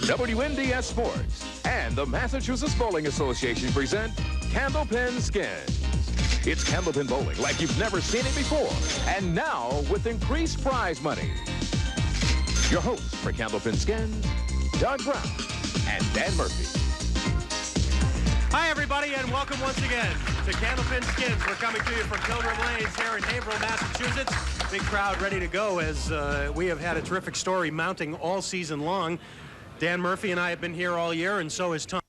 WNDS Sports and the Massachusetts Bowling Association present Candlepin Skins. It's Candlepin bowling like you've never seen it before, and now with increased prize money. Your hosts for Candlepin Skins, Doug Brown and Dan Murphy. Hi, everybody, and welcome once again to Candlepin Skins. We're coming to you from Pilgrim Lanes here in Haverhill, Massachusetts. Big crowd ready to go as we have had a terrific story mounting all season long. Dan Murphy and I have been here all year, and so has Tom.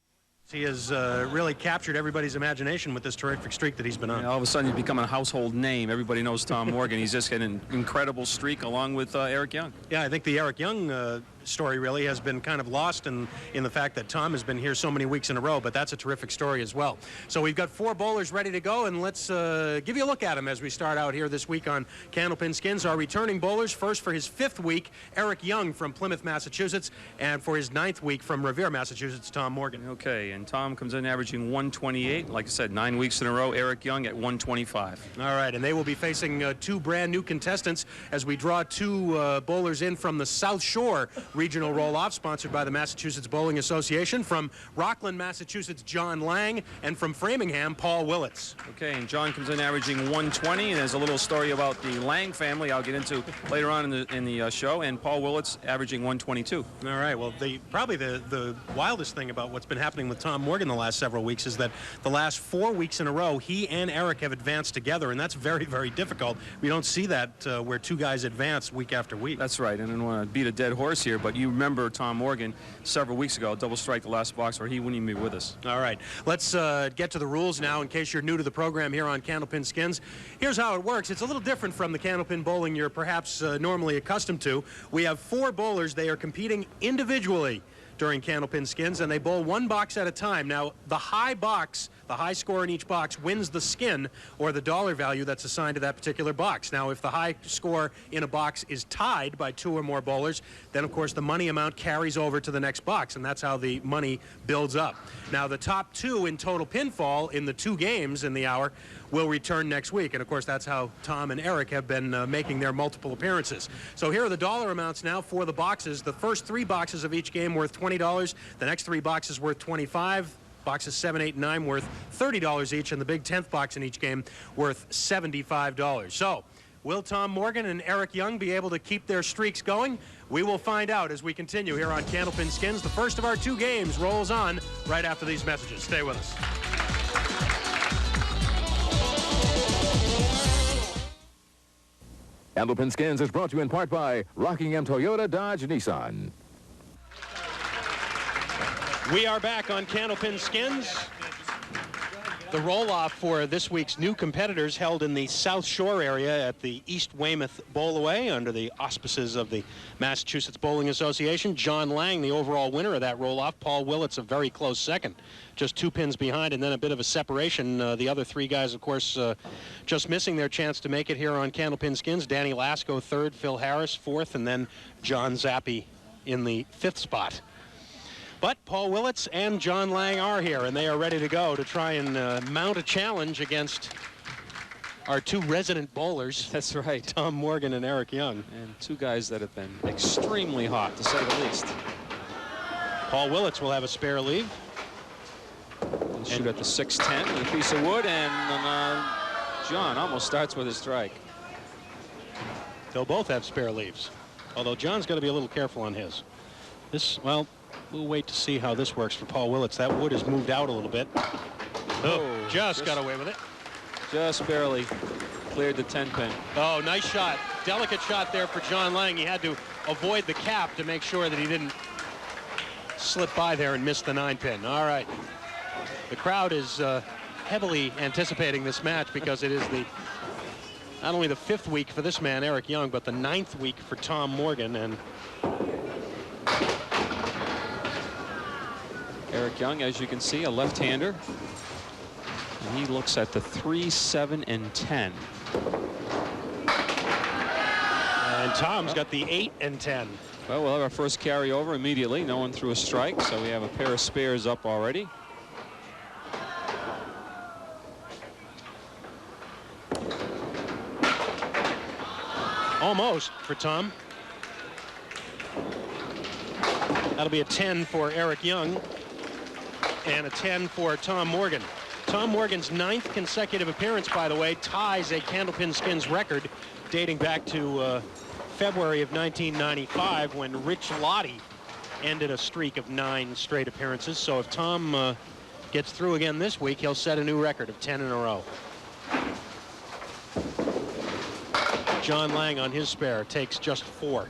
He has really captured everybody's imagination with this terrific streak that he's been on. Yeah, all of a sudden, he's become a household name. Everybody knows Tom Morgan. He's just got an incredible streak along with Eric Young. Yeah, I think the Eric Young story really has been kind of lost in the fact that Tom has been here so many weeks in a row, but that's a terrific story as well. So we've got four bowlers ready to go, and let's give you a look at them as we start out here this week on Candlepin Skins. Our returning bowlers, first for his fifth week, Eric Young from Plymouth, Massachusetts, and for his ninth week from Revere, Massachusetts, Tom Morgan. Okay, and Tom comes in averaging 128. Like I said, 9 weeks in a row. Eric Young at 125. All right, and they will be facing two brand new contestants as we draw two bowlers in from the South Shore Regional Roll-Off, sponsored by the Massachusetts Bowling Association. From Rockland, Massachusetts, John Lang, and from Framingham, Paul Willitts. Okay, and John comes in averaging 120, and there's a little story about the Lang family I'll get into later on in the show, and Paul Willitts averaging 122. All right, well, probably the wildest thing about what's been happening with Tom Morgan the last several weeks is that the last 4 weeks in a row, he and Eric have advanced together, and that's very, very difficult. We don't see that where two guys advance week after week. That's right, and I don't want to beat a dead horse here, but you remember Tom Morgan several weeks ago, double strike the last box where he wouldn't even be with us. All right, let's get to the rules now in case you're new to the program here on Candlepin Skins. Here's how it works. It's a little different from the candlepin bowling you're perhaps normally accustomed to. We have four bowlers. They are competing individually during Candlepin Skins, and they bowl one box at a time. Now, the high box, the high score in each box, wins the skin or the dollar value that's assigned to that particular box. Now, if the high score in a box is tied by two or more bowlers, then, of course, the money amount carries over to the next box, and that's how the money builds up. Now, the top two in total pinfall in the two games in the hour will return next week, and, of course, that's how Tom and Eric have been making their multiple appearances. So here are the dollar amounts now for the boxes. The first three boxes of each game worth $20. The next three boxes worth $25. Boxes 7, 8, and 9 worth $30 each, and the big 10th box in each game worth $75. So, will Tom Morgan and Eric Young be able to keep their streaks going? We will find out as we continue here on Candlepin Skins. The first of our two games rolls on right after these messages. Stay with us. Candlepin Skins is brought to you in part by Rockingham Toyota Dodge Nissan. We are back on Candlepin Skins. The roll-off for this week's new competitors held in the South Shore area at the East Weymouth Bowlaway under the auspices of the Massachusetts Bowling Association. John Lang, the overall winner of that roll-off. Paul Willitts, a very close second, just 2 pins behind, and then a bit of a separation. The other three guys, of course, just missing their chance to make it here on Candlepin Skins. Danny Lasco, third, Phil Harris, fourth, and then John Zappi in the fifth spot. But Paul Willitts and John Lang are here, and they are ready to go to try and mount a challenge against our two resident bowlers. That's right. Tom Morgan and Eric Young. And two guys that have been extremely hot, to say the least. Paul Willitts will have a spare leave. And shoot at the 610 with a piece of wood, and John almost starts with his strike. They'll both have spare leaves, although John's got to be a little careful on his. This, well, we'll wait to see how this works for Paul Willitts. That wood has moved out a little bit. Oh, just got away with it. Just barely cleared the 10-pin. Oh, nice shot. Delicate shot there for John Lang. He had to avoid the cap to make sure that he didn't slip by there and miss the 9-pin. All right. The crowd is heavily anticipating this match because it is not only the 5th week for this man, Eric Young, but the 9th week for Tom Morgan. And Eric Young, as you can see, a left-hander. And he looks at the 3, 7, and 10. And Tom's got the 8 and 10. Well, we'll have our first carryover immediately. No one threw a strike, so we have a pair of spares up already. Almost for Tom. That'll be a 10 for Eric Young and a 10 for Tom Morgan. Tom Morgan's 9th consecutive appearance, by the way, ties a Candlepin Skins record dating back to February of 1995 when Rich Lottie ended a streak of 9 straight appearances. So if Tom gets through again this week, he'll set a new record of 10 in a row. John Lang on his spare takes just 4.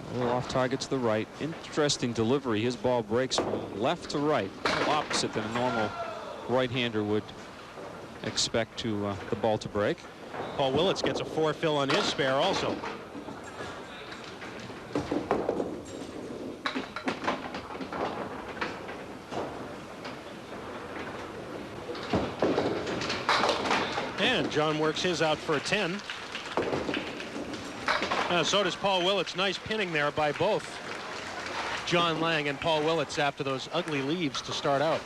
A little off target to the right. Interesting delivery. His ball breaks from left to right. Opposite than a normal right-hander would expect to the ball to break. Paul Willitts gets a 4 fill on his spare also. And John works his out for a 10. So does Paul Willitts. Nice pinning there by both John Lang and Paul Willitts after those ugly leaves to start out.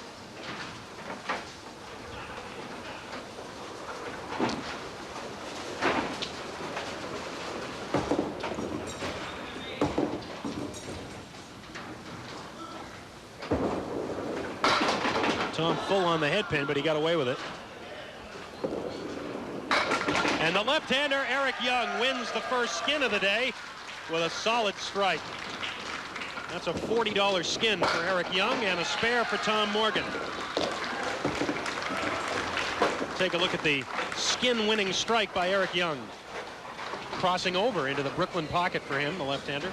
Tom full on the head pin, but he got away with it. And the left-hander, Eric Young, wins the first skin of the day with a solid strike. That's a $40 skin for Eric Young and a spare for Tom Morgan. Take a look at the skin-winning strike by Eric Young. Crossing over into the Brooklyn pocket for him, the left-hander.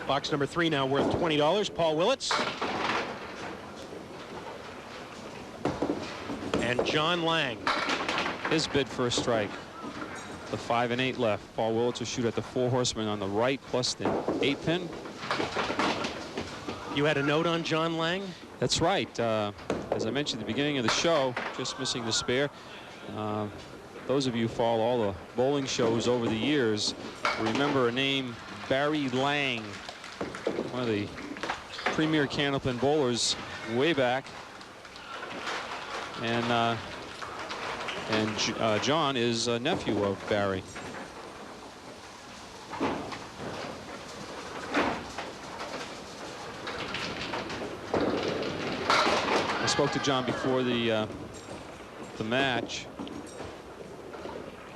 Box number 3 now worth $20. Paul Willitts. And John Lang. His bid for a strike. The 5 and 8 left. Paul Willitts will shoot at the 4 horsemen on the right plus the 8 pin. You had a note on John Lang? That's right. As I mentioned at the beginning of the show, just missing the spare. Those of you who follow all the bowling shows over the years remember a name, Barry Lang, one of the premier Candlepin bowlers way back. And John is a nephew of Barry. I spoke to John before the match,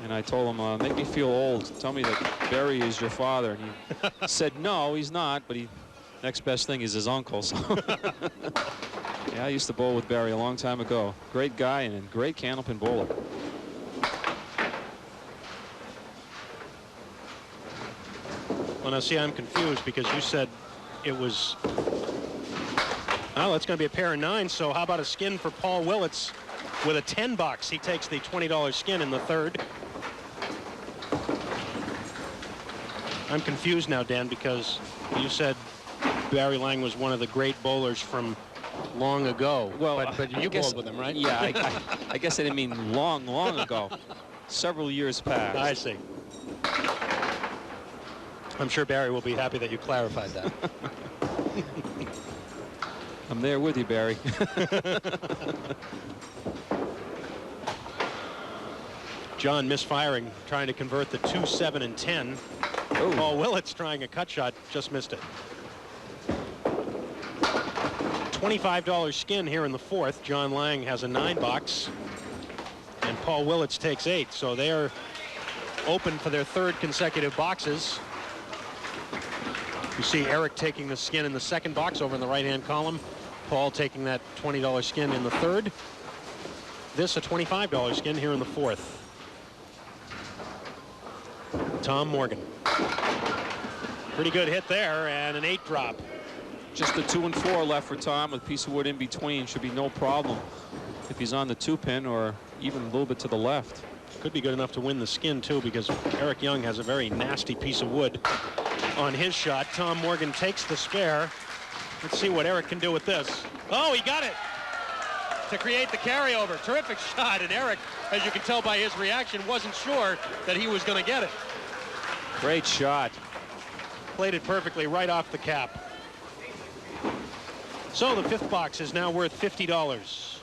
and I told him, make me feel old. Tell me that Barry is your father. And he said, no, he's not, but next best thing is his uncle. So yeah, I used to bowl with Barry a long time ago. Great guy and a great Candlepin bowler. Well, now see, I'm confused because you said it was, oh, it's going to be a pair of 9. So how about a skin for Paul Willitts with a $10? He takes the $20 skin in the 3rd. I'm confused now, Dan, because you said Barry Lang was one of the great bowlers from long ago. Well, but you bowled with him, right? Yeah, I guess I didn't mean long ago. Several years past. I see. I'm sure Barry will be happy that you clarified that. I'm there with you, Barry. John misfiring, trying to convert the 2, 7, and 10. Ooh. Paul Willitts trying a cut shot, just missed it. $25 skin here in the 4th. John Lang has a 9 box, and Paul Willitts takes 8. So they are open for their 3rd consecutive boxes. You see Eric taking the skin in the 2nd box over in the right-hand column. Paul taking that $20 skin in the 3rd. This a $25 skin here in the 4th. Tom Morgan. Pretty good hit there, and an 8 drop. Just the 2 and 4 left for Tom with a piece of wood in between. Should be no problem if he's on the 2 pin or even a little bit to the left. Could be good enough to win the skin too, because Eric Young has a very nasty piece of wood on his shot. Tom Morgan takes the spare. Let's see what Eric can do with this. Oh, he got it to create the carryover. Terrific shot, and Eric, as you can tell by his reaction, wasn't sure that he was going to get it. Great shot. Played it perfectly right off the cap. So the 5th box is now worth $50.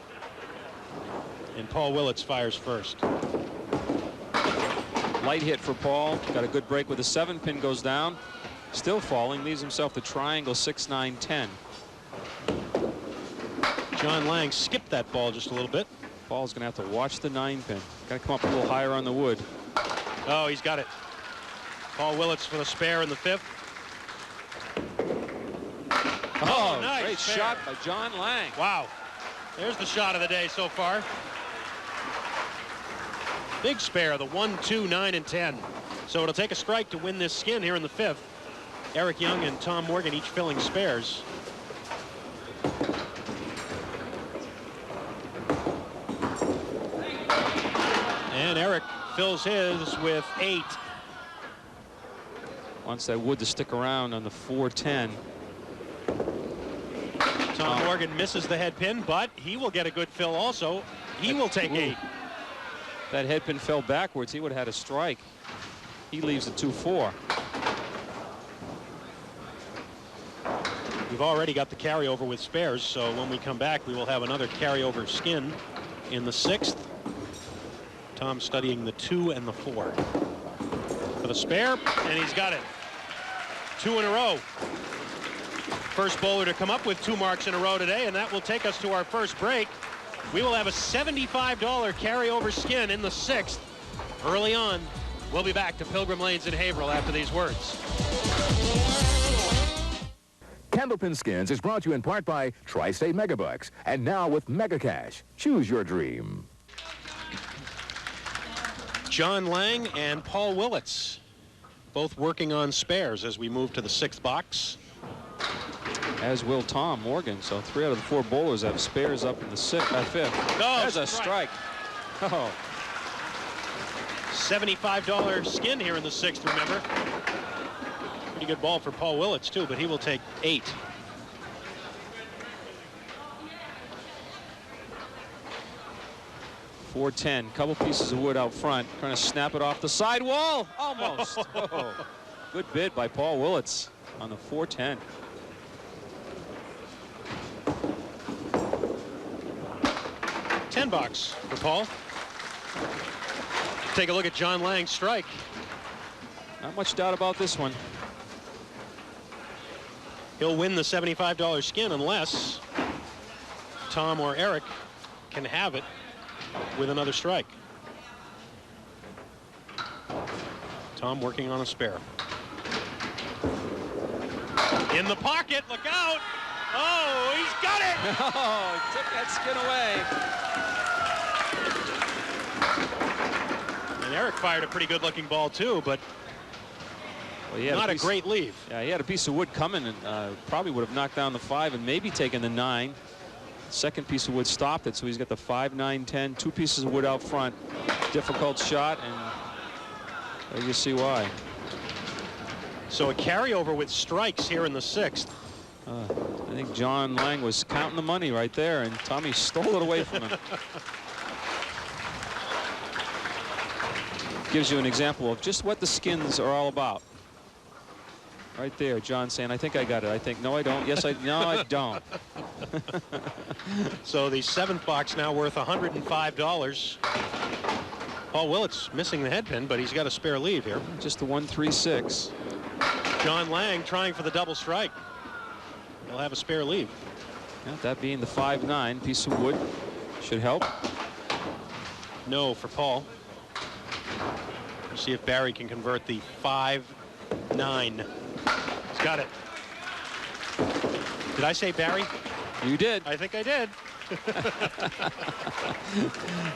And Paul Willitts fires first. Light hit for Paul. Got a good break with a 7-pin, goes down. Still falling, leaves himself the triangle 6, 9, 10. John Lang skipped that ball just a little bit. Paul's going to have to watch the 9-pin. Got to come up a little higher on the wood. Oh, he's got it. Paul Willitts for the spare in the 5th. Oh, nice great spare. shot by John Lang. Wow. There's the shot of the day so far. Big spare, the 1, 2, 9, and 10. So it'll take a strike to win this skin here in the 5th. Eric Young and Tom Morgan each filling spares. And Eric fills his with 8. Wants that wood to stick around on the 4-10. Tom Morgan misses the head pin, but he will get a good fill also. He will take 8. That head pin fell backwards. He would have had a strike. He leaves the 2-4. We've already got the carryover with spares, so when we come back, we will have another carryover skin in the 6th. Tom studying the 2 and the 4. For the spare, and he's got it. 2 in a row. First bowler to come up with 2 marks in a row today, and that will take us to our first break. We will have a $75 carryover skin in the 6th. Early on, we'll be back to Pilgrim Lanes in Haverhill after these words. Candlepin Skins is brought to you in part by Tri-State Megabucks. And now with Mega Cash. Choose your dream. John Lang and Paul Willitts both working on spares as we move to the 6th box. As will Tom Morgan. So 3 out of the 4 bowlers have spares up in the 5th. Oh, there's a strike. Oh. $75 skin here in the 6th, remember. Pretty good ball for Paul Willitts, too, but he will take 8. .410, couple pieces of wood out front, trying to snap it off the sidewall. Almost. Oh. Good bid by Paul Willitts on the 410. $10 for Paul. Take a look at John Lang's strike. Not much doubt about this one. He'll win the $75 skin unless Tom or Eric can have it with another strike. Tom working on a spare. In the pocket, look out! Oh, he's got it! Oh, he took that skin away. And Eric fired a pretty good-looking ball too, but not a great leave. Yeah, he had a piece of wood coming and probably would have knocked down the 5 and maybe taken the 9. Second piece of wood stopped it, so he's got the 5, 9, 10, 2 pieces of wood out front. Difficult shot, and there you see why. So a carryover with strikes here in the 6th. I think John Lang was counting the money right there, and Tommy stole it away from him. Gives you an example of just what the skins are all about. Right there, John saying, I think I got it. I think, no, I don't. Yes, no, I don't. So the 7th box now worth $105. Paul Willitts missing the head pin, but he's got a spare leave here. Just the 1-3-6. John Lang trying for the double strike. He'll have a spare leave. Yeah, that being the 5-9 piece of wood should help. No for Paul. We'll see if Barry can convert the 5-9. He's got it. Did I say Barry? You did. I think I did.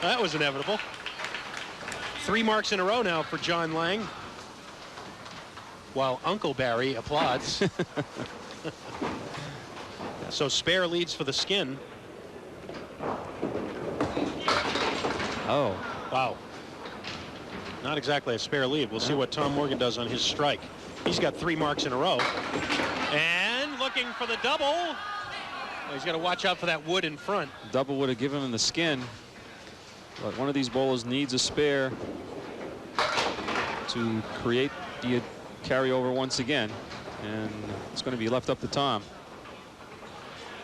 That was inevitable. 3 marks in a row now for John Lang, while Uncle Barry applauds. So spare leads for the skin. Oh. Wow. Not exactly a spare lead. We'll see what Tom Morgan does on his strike. He's got 3 marks in a row. And looking for the double. Well, he's got to watch out for that wood in front. Double would have given him the skin. But one of these bowlers needs a spare to create the carryover once again. And it's going to be left up to Tom.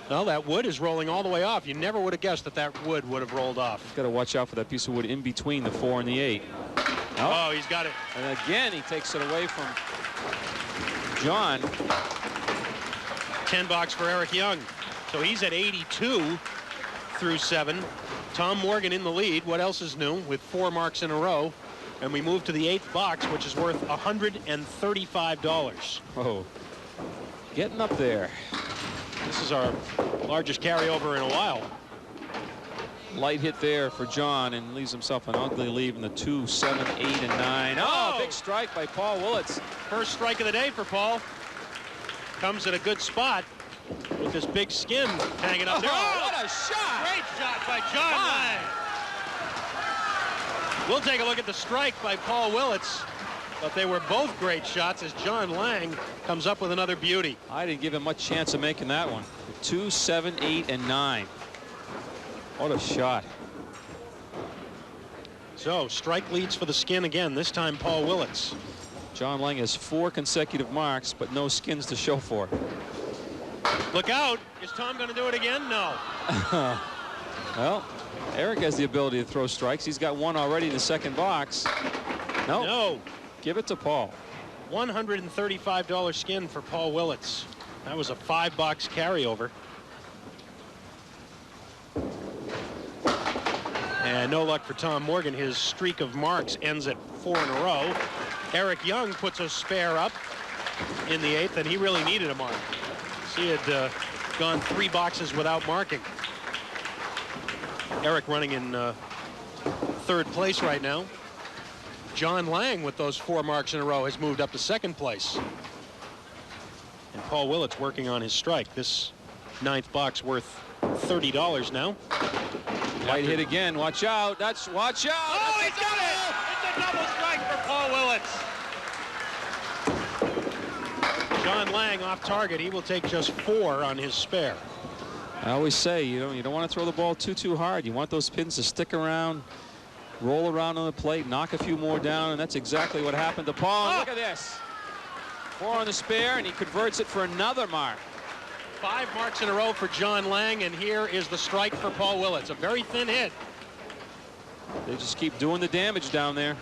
Well, that wood is rolling all the way off. You never would have guessed that that wood would have rolled off. Got to watch out for that piece of wood in between the 4 and the 8. Oh, he's got it. And again, he takes it away from John. 10 box for Eric Young. So he's at 82 through 7. Tom Morgan in the lead. What else is new with 4 marks in a row? And we move to the 8th box, which is worth $135. Oh, getting up there. This is our largest carryover in a while. Light hit there for John and leaves himself an ugly lead in the 2, 7, 8, and 9. Oh, big strike by Paul Willitts. First strike of the day for Paul. Comes at a good spot with this big skin hanging up there. Oh, what a shot! Great shot by John Lang. We'll take a look at the strike by Paul Willitts. But they were both great shots as John Lang comes up with another beauty. I didn't give him much chance of making that one. 2, 7, 8, and 9. What a shot. So strike leads for the skin again, this time Paul Willitts. John Lang has 4 consecutive marks, but no skins to show for it. Look out. Is Tom going to do it again? No. Well, Eric has the ability to throw strikes. He's got 1 already in the 2nd box. No. Give it to Paul. $135 skin for Paul Willitts. That was a 5-box carryover. And no luck for Tom Morgan. His streak of marks ends at 4 in a row. Eric Young puts a spare up in the 8th, and he really needed a mark. He had gone 3 boxes without marking. Eric running in 3rd place right now. John Lang, with those 4 marks in a row, has moved up to 2nd place. And Paul Willitts working on his strike. This 9th box worth $30 now. Light hit again. Watch out. Watch out. Oh, he's got it. It's a double strike for Paul Willitts. John Lang off target. He will take just 4 on his spare. I always say, you don't want to throw the ball too hard. You want those pins to stick around, roll around on the plate, knock a few more down, and that's exactly what happened to Paul. Oh. Look at this. 4 on the spare, and he converts it for another mark. 5 marks in a row for John Lang, and here is the strike for Paul Willitts. A very thin hit. They just keep doing the damage down there.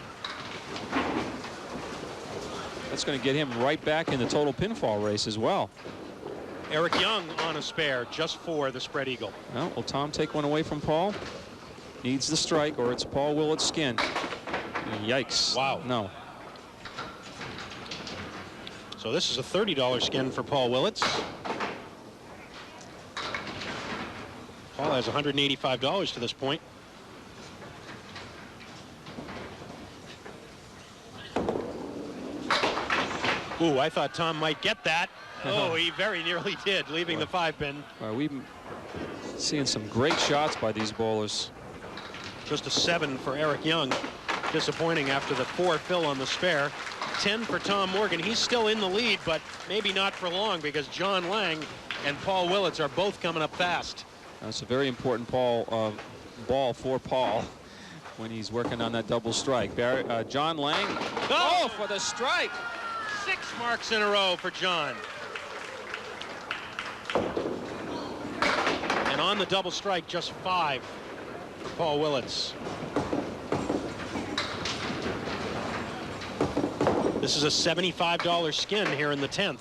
That's going to get him right back in the total pinfall race as well. Eric Young on a spare, just for the spread eagle. Well, will Tom take one away from Paul? Needs the strike, or it's Paul Willitts' skin. Yikes. Wow. No. So this is a $30 skin for Paul Willitts. Paul has $185 to this point. Ooh, I thought Tom might get that. Oh, he very nearly did, leaving the 5-pin. Well, we've been seeing some great shots by these bowlers. Just a 7 for Eric Young. Disappointing after the 4 fill on the spare. 10 for Tom Morgan. He's still in the lead, but maybe not for long because John Lang and Paul Willitts are both coming up fast. That's a very important ball for Paul when he's working on that double strike. John Lang. Oh, for the strike. 6 marks in a row for John. And on the double strike, just 5 for Paul Willitts. This is a $75 skin here in the 10th.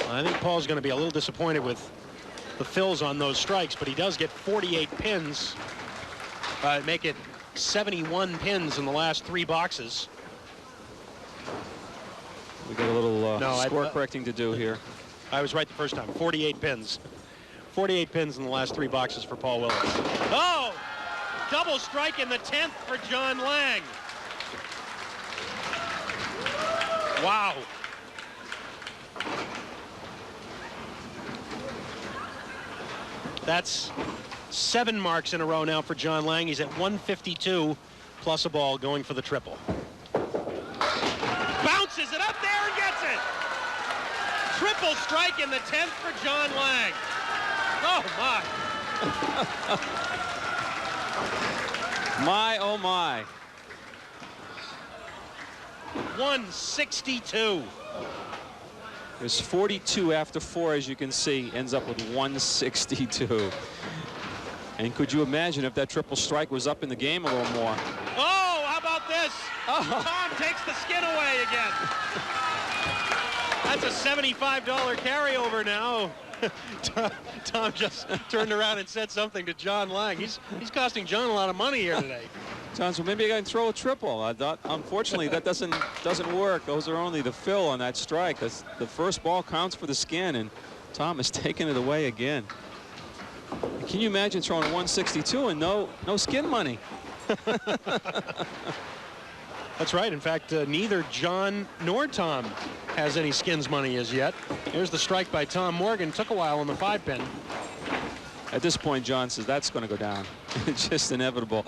I think Paul's going to be a little disappointed with the fills on those strikes, but he does get 48 pins. Make it 71 pins in the last 3 boxes. We got a little score correcting to do here. I was right the first time. 48 pins. 48 pins in the last 3 boxes for Paul Willitts. Oh! Double strike in the 10th for John Lang. Wow. That's 7 marks in a row now for John Lang. He's at 152 plus a ball going for the triple. Bounces it up there and gets it. Triple strike in the 10th for John Lang. Oh, my. My, oh, my. 162. There's 42 after 4, as you can see, ends up with 162. And could you imagine if that triple strike was up in the game a little more? Oh, how about this? Oh. Tom takes the skin away again. That's a $75 carryover now. Tom just turned around and said something to John Lang. He's costing John a lot of money here today. John, so maybe I can throw a triple. I thought, unfortunately, that doesn't work. Those are only the fill on that strike. That's, the first ball counts for the skin, and Tom is taking it away again. Can you imagine throwing 162 and no skin money? That's right. In fact, neither John nor Tom has any skins money as yet. Here's the strike by Tom Morgan. Took a while on the 5-pin. At this point, John says that's going to go down. It's just inevitable.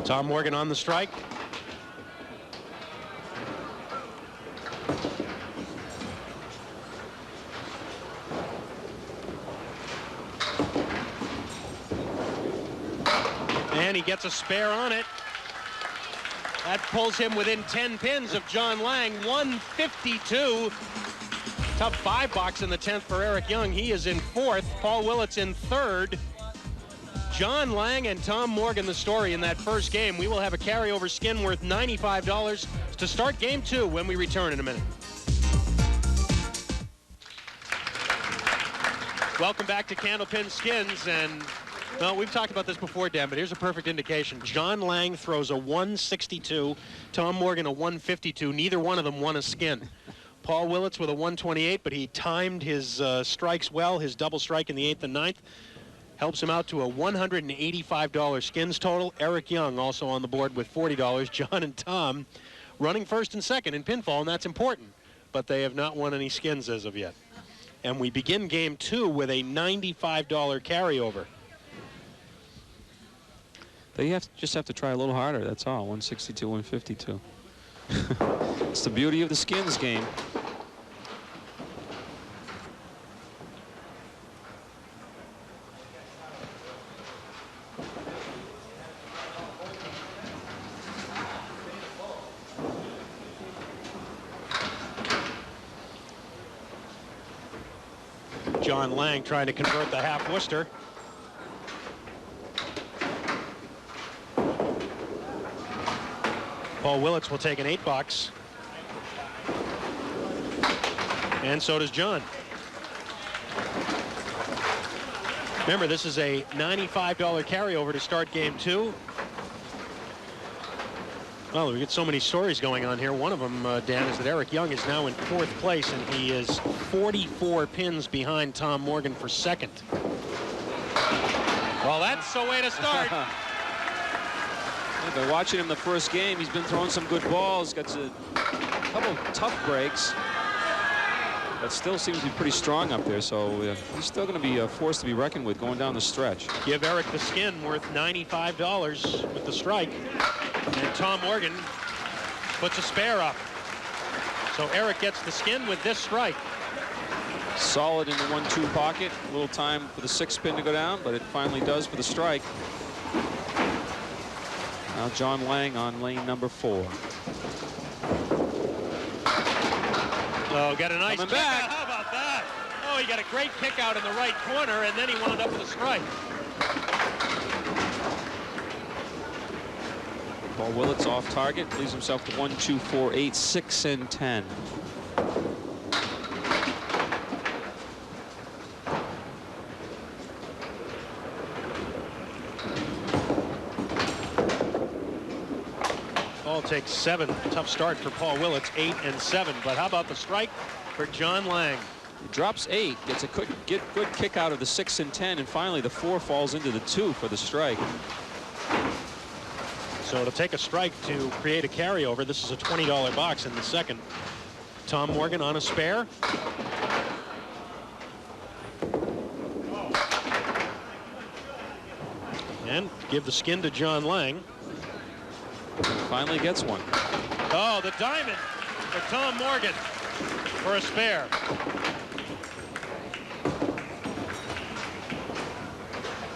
Tom Morgan on the strike. And he gets a spare on it. That pulls him within 10 pins of John Lang. 152. Tough 5 box in the 10th for Eric Young. He is in 4th. Paul Willitts in 3rd. John Lang and Tom Morgan, the story in that first game. We will have a carryover skin worth $95 to start game 2 when we return in a minute. Welcome back to Candlepin Skins, and well, we've talked about this before, Dan, but here's a perfect indication. John Lang throws a 162, Tom Morgan a 152. Neither one of them won a skin. Paul Willitts with a 128, but he timed his strikes well. His double strike in the 8th and 9th helps him out to a $185 skins total. Eric Young also on the board with $40. John and Tom running 1st and 2nd in pinfall, and that's important, but they have not won any skins as of yet. And we begin game 2 with a $95 carryover. They just have to try a little harder, that's all. 162, 152. It's the beauty of the skins game. John Lang trying to convert the half Worcester. Paul Willitts will take an 8 box. And so does John. Remember, this is a $95 carryover to start game 2. Well, we get so many stories going on here. One of them, Dan, is that Eric Young is now in 4th place, and he is 44 pins behind Tom Morgan for 2nd. Well, that's the way to start. I've been watching him the first game. He's been throwing some good balls. Got a couple of tough breaks, but still seems to be pretty strong up there. So he's still going to be a force to be reckoned with going down the stretch. Give Eric the skin worth $95 with the strike. And Tom Morgan puts a spare up. So Eric gets the skin with this strike. Solid in the 1-2 pocket. A little time for the 6-pin to go down, but it finally does for the strike. Now John Lang on lane number 4. Oh, got a nice Coming kick back. out. How about that? Oh, he got a great kick out in the right corner, and then he wound up with a strike. Paul Willitts off target, leaves himself to 1, 2, 4, 8, 6, and 10. Ball takes 7. Tough start for Paul Willitts, 8 and 7. But how about the strike for John Lang? He drops 8, gets a good kick out of the 6 and 10, and finally the 4 falls into the 2 for the strike. So it'll take a strike to create a carryover. This is a $20 box in the 2nd. Tom Morgan on a spare. And give the skin to John Lang. Finally gets one. Oh, the diamond for Tom Morgan for a spare.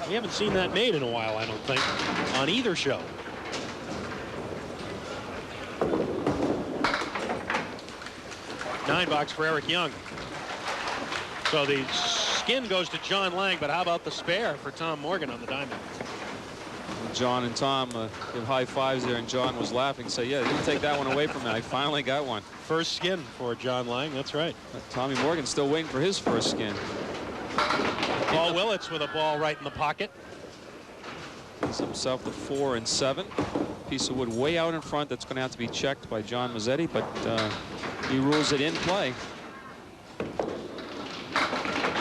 We haven't seen that made in a while, I don't think, on either show. $9 for Eric Young. So the skin goes to John Lang, but how about the spare for Tom Morgan on the diamond? John and Tom give high fives there, and John was laughing. So yeah, you take that one away from me. I finally got one. First skin for John Lang. That's right. Tommy Morgan still waiting for his first skin. Paul Willitts with a ball right in the pocket. Gives himself the 4 and 7. Piece of wood way out in front. That's going to have to be checked by John Mazzetti, but he rules it in play.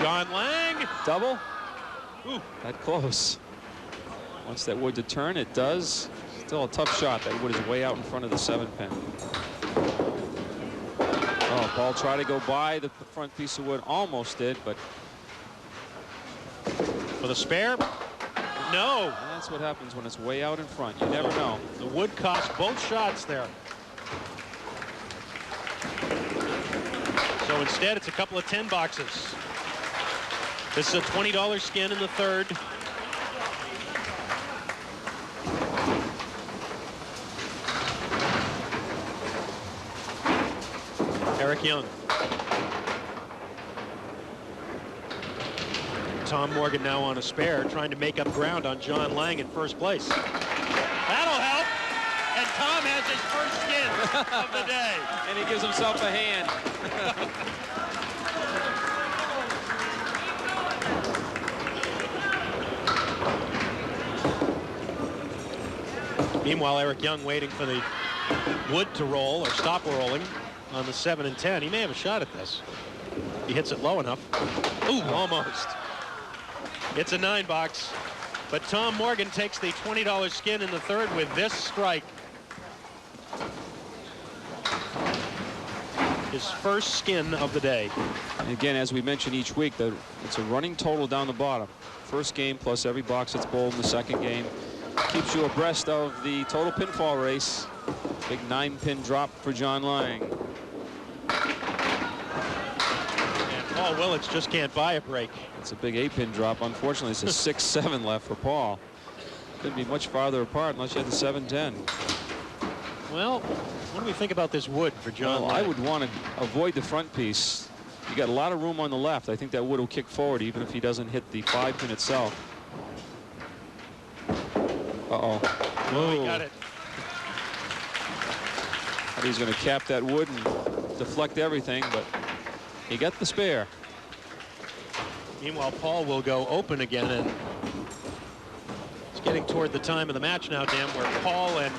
John Lang. Double. Ooh. That close. Wants that wood to turn. It does. Still a tough shot. That wood is way out in front of the 7-pin. Oh, Paul tried to go by the front piece of wood. Almost did, but. For the spare. No. That's what happens when it's way out in front. You never know. The wood cost both shots there. So instead, it's a couple of 10 boxes. This is a $20 skin in the third. Eric Young. Tom Morgan now on a spare, trying to make up ground on John Lang in first place. That'll help. And Tom has his first skin of the day. And he gives himself a hand. Meanwhile, Eric Young waiting for the wood to roll or stop rolling on the 7 and 10. He may have a shot at this. He hits it low enough. Ooh, almost. It's a 9-box, but Tom Morgan takes the $20 skin in the third with this strike. His first skin of the day. And again, as we mention each week, that it's a running total down the bottom. First game plus every box that's bowled in the second game. Keeps you abreast of the total pinfall race. Big 9-pin drop for John Lang. And Paul Willitts just can't buy a break. It's a big 8-pin drop. Unfortunately, it's a 6-7 left for Paul. Couldn't be much farther apart unless you had the 7-10. Well, what do we think about this wood for John Lang? I would want to avoid the front piece. You got a lot of room on the left. I think that wood will kick forward even if he doesn't hit the 5-pin itself. Uh-oh. Oh, he got it. Thought he was going to cap that wood and deflect everything, but he got the spare. Meanwhile, Paul will go open again, and it's getting toward the time of the match now, Dan, where Paul and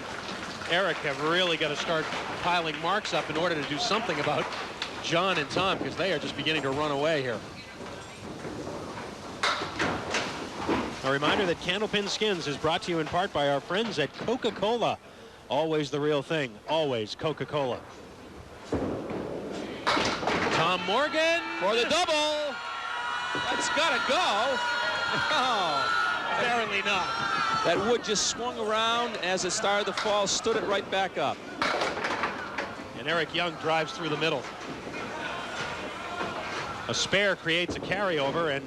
Eric have really got to start piling marks up in order to do something about John and Tom, because they are just beginning to run away here. A reminder that Candlepin Skins is brought to you in part by our friends at Coca-Cola. Always the real thing. Always Coca-Cola. Tom Morgan For the double. That's got to go. Oh, apparently not. that wood just swung around as it started to fall, stood it right back up. And Eric Young drives through the middle. A spare creates a carryover, and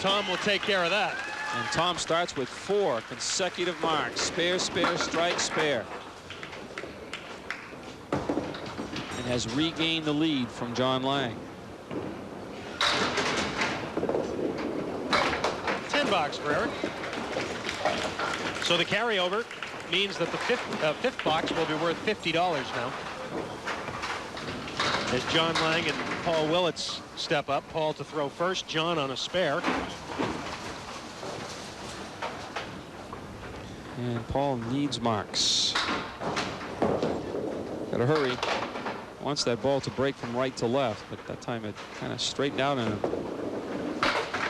Tom will take care of that. And Tom starts with 4 consecutive marks. Spare, spare, strike, spare. And has regained the lead from John Lang. 10 for Eric. So the carryover means that the fifth box will be worth $50 now. As John Lang and Paul Willitts step up. Paul to throw first, John on a spare. And Paul needs marks. Gotta hurry. Wants that ball to break from right to left, but that time it kind of straightened out on him.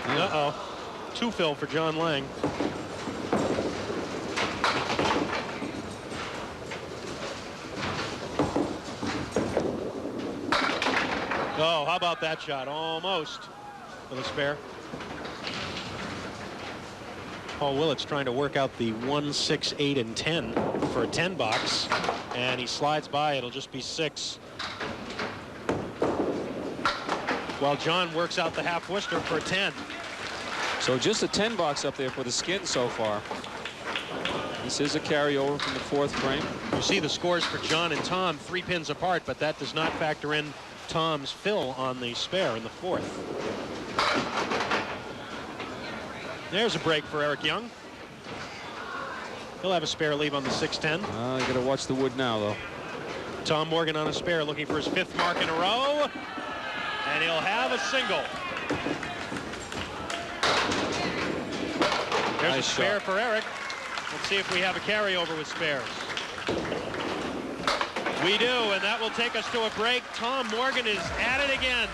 Uh-oh. 2 fill for John Lang. Oh, how about that shot? Almost for the spare. Paul Willitts trying to work out the 1, 6, 8, and 10 for a 10 box, and he slides by. It'll just be 6. While John works out the half Worcester for a 10. So just a 10 box up there for the Skins so far. This is a carryover from the 4th frame. You see the scores for John and Tom 3 pins apart, but that does not factor in Tom's fill on the spare in the 4th. There's a break for Eric Young. He'll have a spare leave on the 6-10. You got to watch the wood now, though. Tom Morgan on a spare, looking for his 5th mark in a row, and he'll have a single. There's Nice a spare shot for Eric. Let's see if we have a carryover with spares. We do, and that will take us to a break. Tom Morgan is at it again.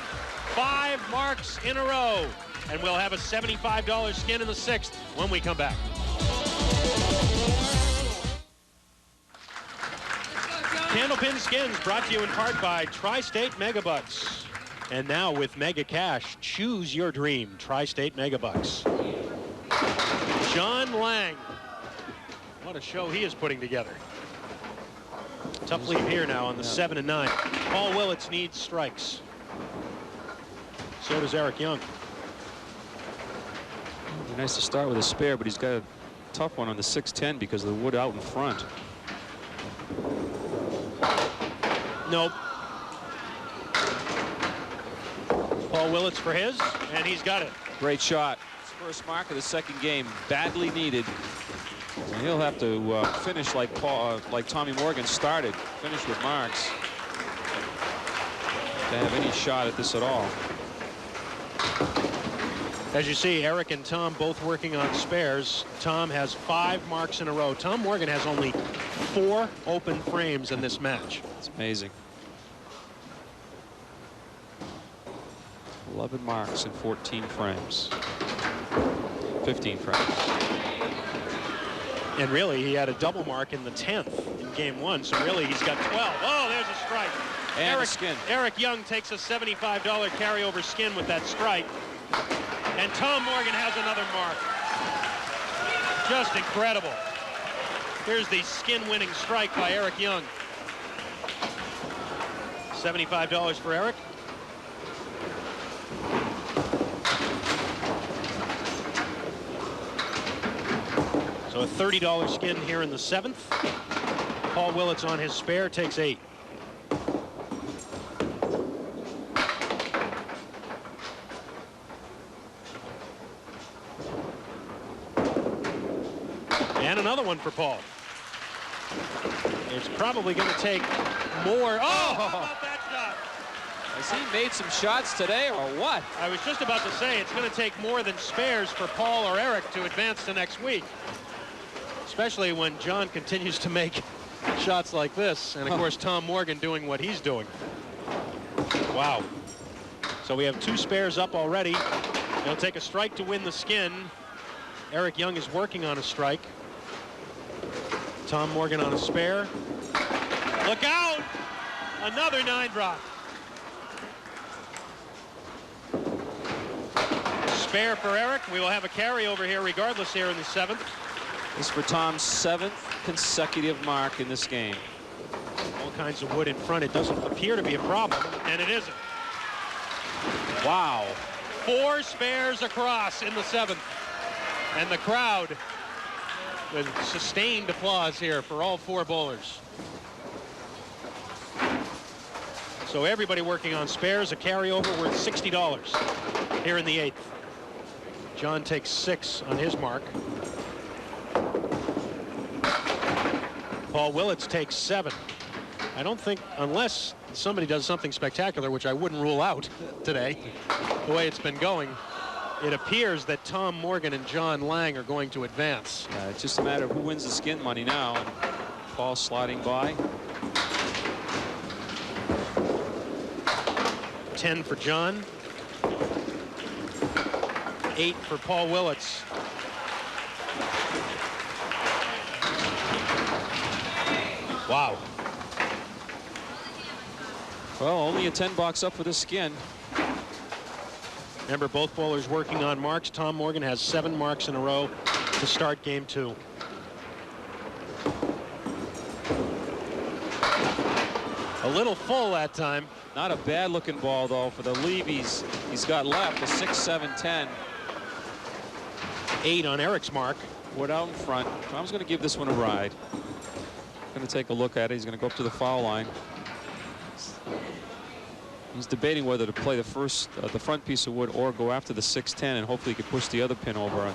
5 marks in a row, and we'll have a $75 skin in the 6th when we come back. Candlepin Skins brought to you in part by Tri-State Megabucks. And now with Mega Cash, choose your dream. Tri-State Megabucks. John Lang. What a show he is putting together. Tough lead here now on the 7 and 9. Paul Willitts needs strikes. So does Eric Young. It'd be nice to start with a spare, but he's got a tough one on the 6-10 because of the wood out in front. Nope. Paul Willitts for his, and he's got it. Great shot. His first mark of the 2nd game, badly needed. And he'll have to finish like Tommy Morgan started. Finish with marks to have any shot at this at all. As you see, Eric and Tom both working on spares. Tom has 5 marks in a row. Tom Morgan has only 4 open frames in this match. It's amazing. 11 marks in 14 frames. 15 frames. And really, he had a double mark in the 10th in game 1, so really he's got 12. Oh, there's a strike. And a skin. Eric Young takes a $75 carryover skin with that strike. And Tom Morgan has another mark. Just incredible. Here's the skin-winning strike by Eric Young. $75 for Eric. So a $30 skin here in the 7th. Paul Willitts on his spare takes 8. And another one for Paul. It's probably going to take more. Oh, how about that shot? Has he made some shots today or what? I was just about to say it's going to take more than spares for Paul or Eric to advance to next week. Especially when John continues to make shots like this. And of course, Tom Morgan doing what he's doing. Wow. So we have 2 spares up already. He'll take a strike to win the skin. Eric Young is working on a strike. Tom Morgan on a spare. Look out! Another 9 drop. Spare for Eric. We will have a carryover here regardless here in the 7th. This is for Tom's 7th consecutive mark in this game. All kinds of wood in front. It doesn't appear to be a problem, and it isn't. Wow. 4 spares across in the 7th. And the crowd with sustained applause here for all 4 bowlers. So everybody working on spares, a carryover worth $60 here in the 8th. John takes 6 on his mark. Paul Willitts takes 7. I don't think, unless somebody does something spectacular, which I wouldn't rule out today, the way it's been going, it appears that Tom Morgan and John Lang are going to advance. It's just a matter of who wins the skin money now. And Paul sliding by. 10 for John. 8 for Paul Willitts. Wow. Well, only a 10 box up for the skin. Remember, both bowlers working on marks. Tom Morgan has 7 marks in a row to start game 2. A little full that time. Not a bad looking ball though for the leave he's got left, a 6, 7, 10. 8 on Eric's mark. Wood out in front. Tom's going to give this one a ride. Going to take a look at it. He's going to go up to the foul line. He's debating whether to play the front piece of wood or go after the 6-10 and hopefully he can push the other pin over.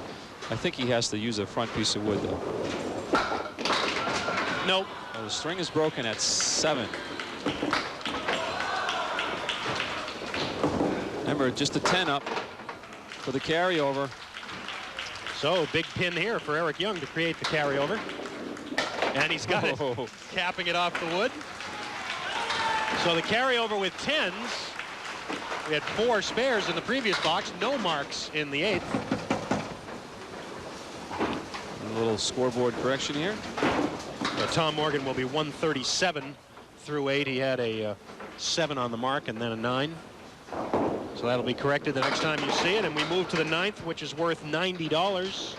I think he has to use a front piece of wood though. Nope. The string is broken at 7. Remember, just a 10 up for the carryover. So big pin here for Eric Young to create the carryover. And he's got it, capping it off the wood. So the carryover with 10s. We had 4 spares in the previous box, no marks in the 8th. A little scoreboard correction here. Tom Morgan will be 137 through 8. He had a 7 on the mark and then a 9. So that'll be corrected the next time you see it. And we move to the 9th, which is worth $90.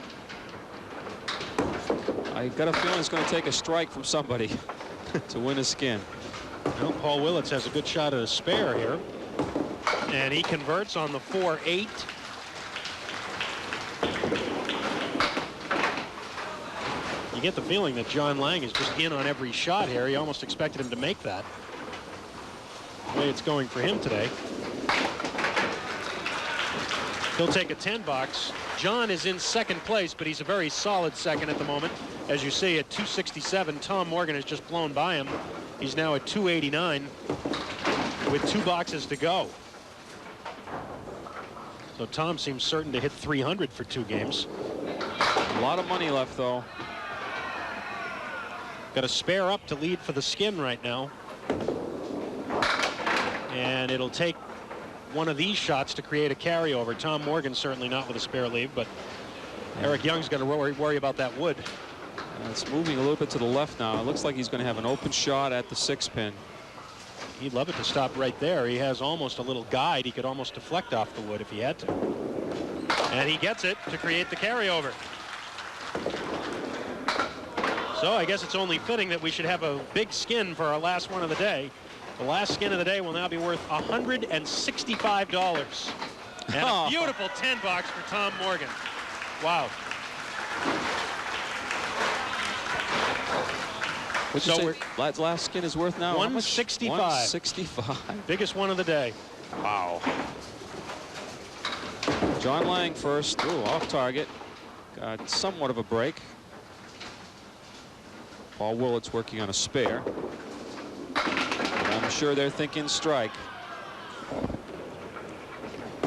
I got a feeling it's going to take a strike from somebody to win a skin. Well, Paul Willitts has a good shot at a spare here. And he converts on the 4-8. You get the feeling that John Lang is just in on every shot here. He almost expected him to make that. The way it's going for him today. He'll take a 10 box. John is in second place, but he's a very solid second at the moment. As you see, at 267, Tom Morgan has just blown by him. He's now at 289 with 2 boxes to go. So Tom seems certain to hit 300 for 2 games. A lot of money left, though. Got a spare up to lead for the skin right now. And it'll take one of these shots to create a carryover. Tom Morgan certainly not with a spare lead, but Eric Young's going to worry about that wood. It's moving a little bit to the left now. It looks like he's going to have an open shot at the 6-pin. He'd love it to stop right there. He has almost a little guide. He could almost deflect off the wood if he had to. And he gets it to create the carryover. So I guess it's only fitting that we should have a big skin for our last one of the day. The last skin of the day will now be worth $165. And a beautiful 10 box for Tom Morgan. Wow. What'd you say last skin is worth now? 165. 165. Biggest one of the day. Wow. John Lang first. Ooh, off target. Got somewhat of a break. Paul Willitts working on a spare. I'm sure they're thinking strike.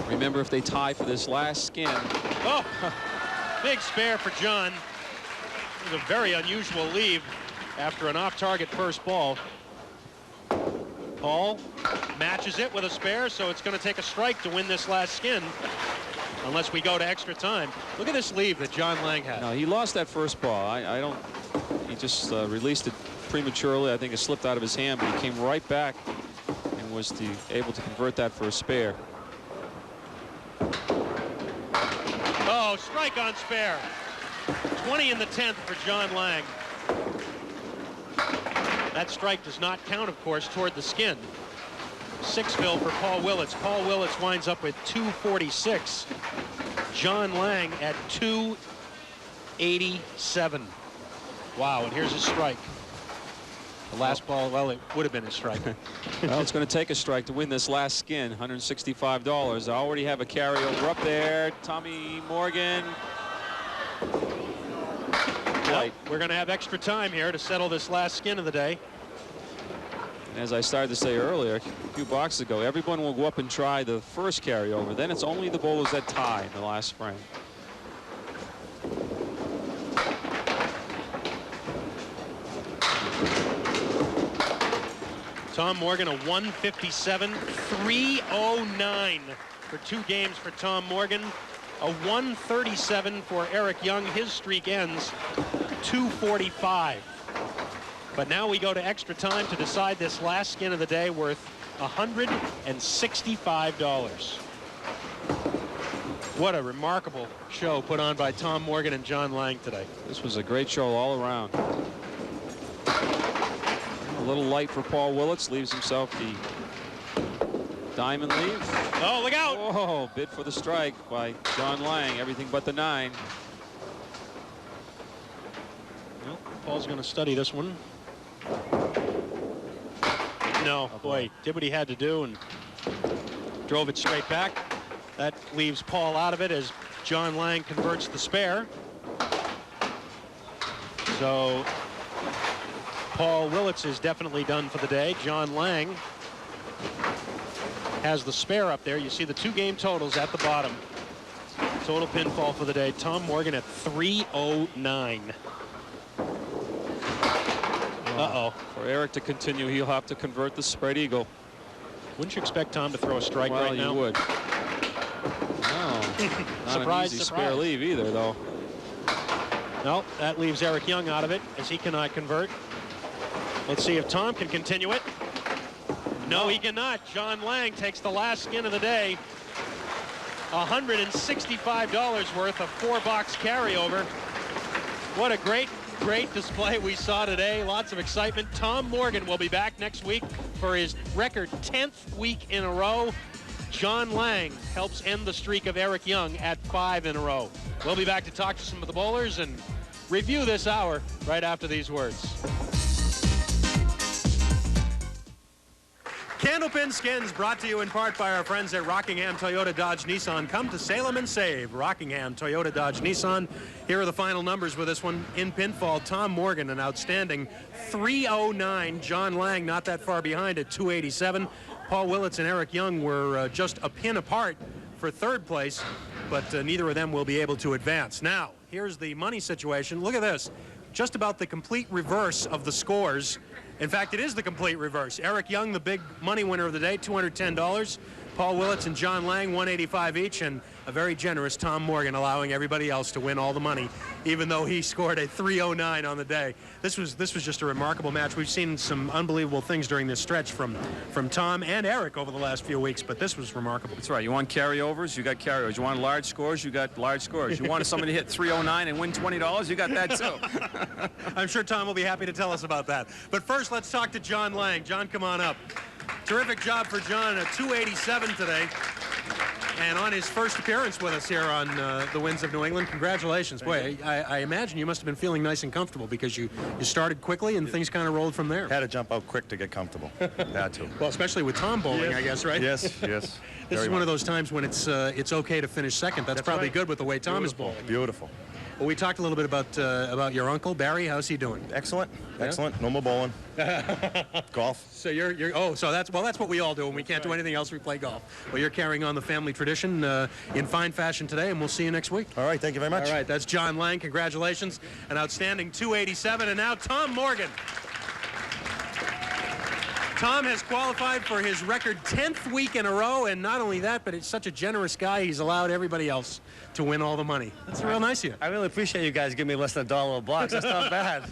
Remember, if they tie for this last skin. Oh, big spare for John. It was a very unusual leave after an off-target first ball. Paul matches it with a spare, so it's going to take a strike to win this last skin, unless we go to extra time. Look at this leave that John Lang had. No, he lost that first ball. I don't. He just released it prematurely. I think it slipped out of his hand, but he came right back and was able to convert that for a spare. Oh, strike on spare. 20 in the 10th for John Lang. That strike does not count, of course, toward the skin. 6 fill for Paul Willitts. Paul Willitts winds up with 246. John Lang at 287. Wow, and here's his strike. The last ball, well, it would have been a strike. Well, it's going to take a strike to win this last skin, $165. I already have a carryover up there. Tommy Morgan. Well, we're going to have extra time here to settle this last skin of the day. And as I started to say earlier, a few boxes ago, everyone will go up and try the first carryover. Then it's only the bowlers that tie in the last frame. Tom Morgan, a 157, 309 for 2 games for Tom Morgan. A 137 for Eric Young. His streak ends 245. But now we go to extra time to decide this last skin of the day, worth $165. What a remarkable show put on by Tom Morgan and John Lang today. This was a great show all around. A little light for Paul Willitts, leaves himself the diamond leave. Oh, look out! Oh, bid for the strike by John Lang, everything but the 9. Paul's going to study this one. No, boy, did what he had to do and drove it straight back. That leaves Paul out of it as John Lang converts the spare. So Paul Willitts is definitely done for the day. John Lang has the spare up there. You see the 2 game totals at the bottom. Total pinfall for the day. Tom Morgan at 309. Uh-oh. For Eric to continue, he'll have to convert the spread eagle. Wouldn't you expect Tom to throw a strike right now? Well, you would. No, not Surprise, an easy surprise. spare leave either, though. No, that leaves Eric Young out of it as he cannot convert. Let's see if Tom can continue it. No, he cannot. John Lang takes the last skin of the day. $165 worth of 4-box carryover. What a great display we saw today. Lots of excitement. Tom Morgan will be back next week for his record 10th week in a row. John Lang helps end the streak of Eric Young at 5 in a row. We'll be back to talk to some of the bowlers and review this hour right after these words. Candlepin Skins brought to you in part by our friends at Rockingham Toyota Dodge Nissan. Come to Salem and save. Rockingham Toyota Dodge Nissan. Here are the final numbers with this one. In pinfall, Tom Morgan, an outstanding 309. John Lang not that far behind at 287. Paul Willitts and Eric Young were just a pin apart for 3rd place, but neither of them will be able to advance. Now, here's the money situation. Look at this. Just about the complete reverse of the scores. In fact, it is the complete reverse. Eric Young, the big money winner of the day, $210. Paul Willitts and John Lang, $185 each, and a very generous Tom Morgan allowing everybody else to win all the money, even though he scored a 309 on the day. This was just a remarkable match. We've seen some unbelievable things during this stretch from Tom and Eric over the last few weeks, but this was remarkable. That's right. You want carryovers, you got carryovers. You want large scores, you got large scores. You want somebody to hit 309 and win $20, you got that too. I'm sure Tom will be happy to tell us about that. But first, let's talk to John Lang. John, come on up. Terrific job for John, a 287 today. And on his first appearance with us here on the Winds of New England, congratulations. Boy, I imagine you must have been feeling nice and comfortable because you started quickly and things kind of rolled from there. Had to jump out quick to get comfortable. Had to. Well, especially with Tom bowling, I guess, right? Yes, yes. This is one of those times when it's okay to finish second. That's probably right. good with the way Tom is bowling. Beautiful. Well, we talked a little bit about your uncle, Barry. How's he doing? Excellent. Excellent. No more bowling. Golf. So so that's what we all do when we can't do anything else. We play golf. Well, you're carrying on the family tradition in fine fashion today, and we'll see you next week. All right. Thank you very much. All right. That's John Lang. Congratulations. An outstanding 287. And now Tom Morgan. Tom has qualified for his record 10th week in a row, and not only that, but he's such a generous guy, he's allowed everybody else to win all the money. That's real nice of you. I really appreciate you guys giving me less than $1 a box. That's not bad.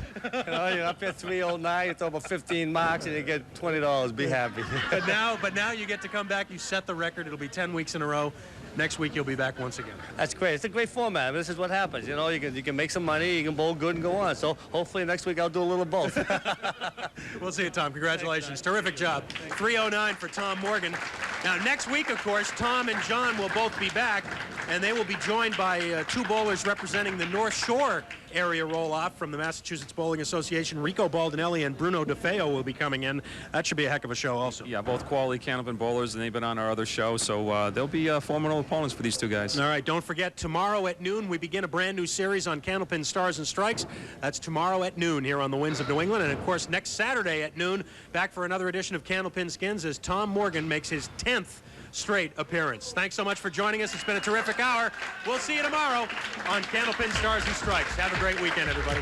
You're up at 309, you throw about 15 marks, and you get $20. Be happy. But now you get to come back. You set the record. It'll be 10 weeks in a row. Next week, you'll be back once again. That's great. It's a great format. This is what happens. You can make some money, you can bowl good and go on. So hopefully next week I'll do a little of both. We'll see you, Tom. Congratulations. Terrific job. 309 for Tom Morgan. Now, next week, of course, Tom and John will both be back, and they will be joined by 2 bowlers representing the North Shore area roll-off from the Massachusetts Bowling Association. Rico Baldinelli and Bruno DeFeo will be coming in. That should be a heck of a show also. Yeah, both quality Candlepin bowlers, and they've been on our other show, so they'll be formidable opponents for these 2 guys. All right, don't forget, tomorrow at noon, we begin a brand new series on Candlepin Stars and Strikes. That's tomorrow at noon here on the Winds of New England. And, of course, next Saturday at noon, back for another edition of Candlepin Skins as Tom Morgan makes his 10th straight appearance. Thanks so much for joining us. It's been a terrific hour. We'll see you tomorrow on Candlepin Stars and Strikes. Have a great weekend, everybody.